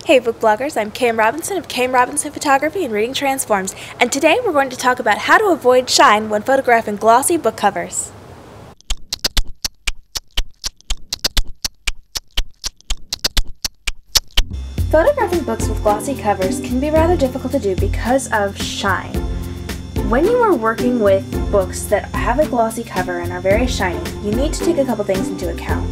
Hey book bloggers, I'm Cam Robinson of Cam Robinson Photography and Reading Transforms, and today we're going to talk about how to avoid shine when photographing glossy book covers. Photographing books with glossy covers can be rather difficult to do because of shine. When you are working with books that have a glossy cover and are very shiny, you need to take a couple things into account.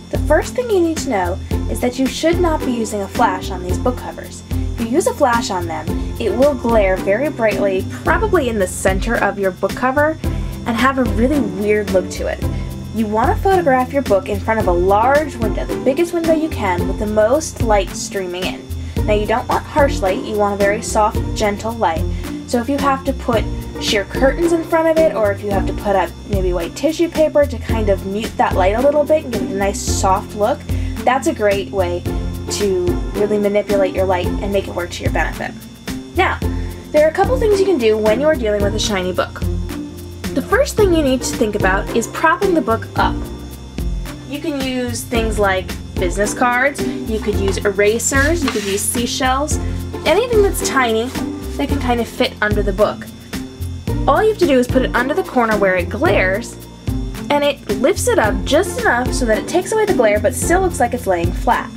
The first thing you need to know is that you should not be using a flash on these book covers. If you use a flash on them, it will glare very brightly, probably in the center of your book cover, and have a really weird look to it. You want to photograph your book in front of a large window, the biggest window you can, with the most light streaming in. Now you don't want harsh light, you want a very soft, gentle light. So if you have to put sheer curtains in front of it, or if you have to put up maybe white tissue paper to kind of mute that light a little bit and give it a nice soft look, that's a great way to really manipulate your light and make it work to your benefit. Now, there are a couple things you can do when you are dealing with a shiny book. The first thing you need to think about is propping the book up. You can use things like business cards, you could use erasers, you could use seashells, anything that's tiny that can kind of fit under the book. All you have to do is put it under the corner where it glares, and it lifts it up just enough so that it takes away the glare but still looks like it's laying flat.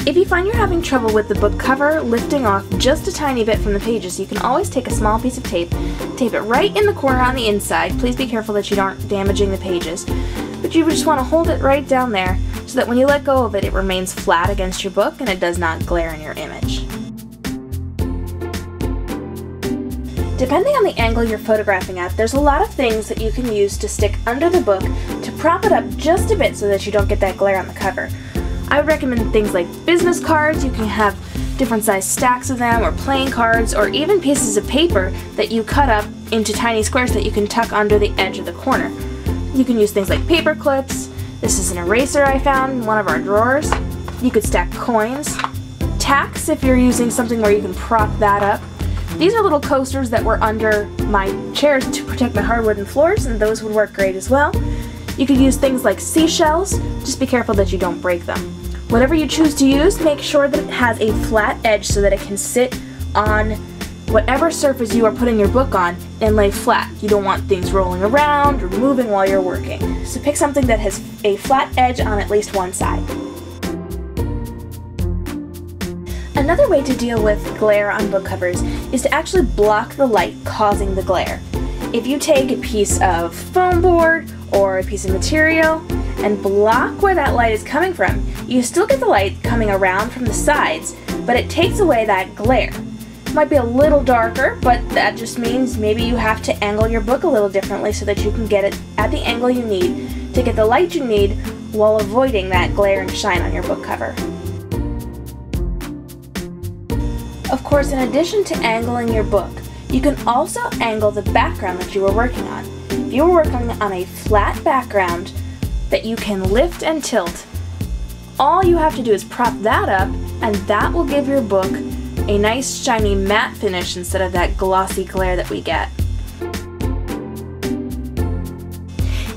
If you find you're having trouble with the book cover lifting off just a tiny bit from the pages, you can always take a small piece of tape, tape it right in the corner on the inside. Please be careful that you aren't damaging the pages. But you just want to hold it right down there so that when you let go of it, it remains flat against your book and it does not glare in your image. Depending on the angle you're photographing at, there's a lot of things that you can use to stick under the book to prop it up just a bit so that you don't get that glare on the cover. I would recommend things like business cards. You can have different size stacks of them, or playing cards, or even pieces of paper that you cut up into tiny squares that you can tuck under the edge of the corner. You can use things like paper clips. This is an eraser I found in one of our drawers. You could stack coins, tacks if you're using something where you can prop that up. These are little coasters that were under my chairs to protect my hardwooden floors, and those would work great as well. You could use things like seashells, just be careful that you don't break them. Whatever you choose to use, make sure that it has a flat edge so that it can sit on whatever surface you are putting your book on and lay flat. You don't want things rolling around or moving while you're working. So pick something that has a flat edge on at least one side. Another way to deal with glare on book covers is to actually block the light causing the glare. If you take a piece of foam board or a piece of material and block where that light is coming from, you still get the light coming around from the sides, but it takes away that glare. It might be a little darker, but that just means maybe you have to angle your book a little differently so that you can get it at the angle you need to get the light you need while avoiding that glare and shine on your book cover. Of course, in addition to angling your book, you can also angle the background that you are working on. If you are working on a flat background that you can lift and tilt, all you have to do is prop that up, and that will give your book a nice shiny matte finish instead of that glossy glare that we get.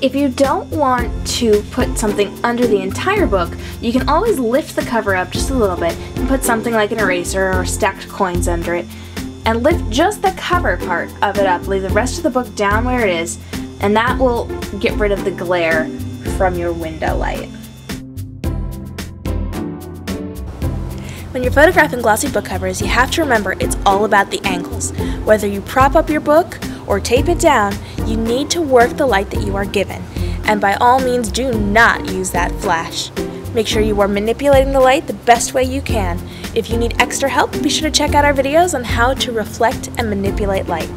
If you don't want to put something under the entire book, you can always lift the cover up just a little bit and put something like an eraser or stacked coins under it, and lift just the cover part of it up. Leave the rest of the book down where it is, and that will get rid of the glare from your window light. When you're photographing glossy book covers, you have to remember it's all about the angles. Whether you prop up your book or tape it down, you need to work the light that you are given. And by all means, do not use that flash. Make sure you are manipulating the light the best way you can. If you need extra help, be sure to check out our videos on how to reflect and manipulate light.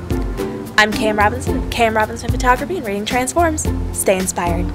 I'm Cam Robinson of Cam Robinson Photography and Reading Transforms. Stay inspired.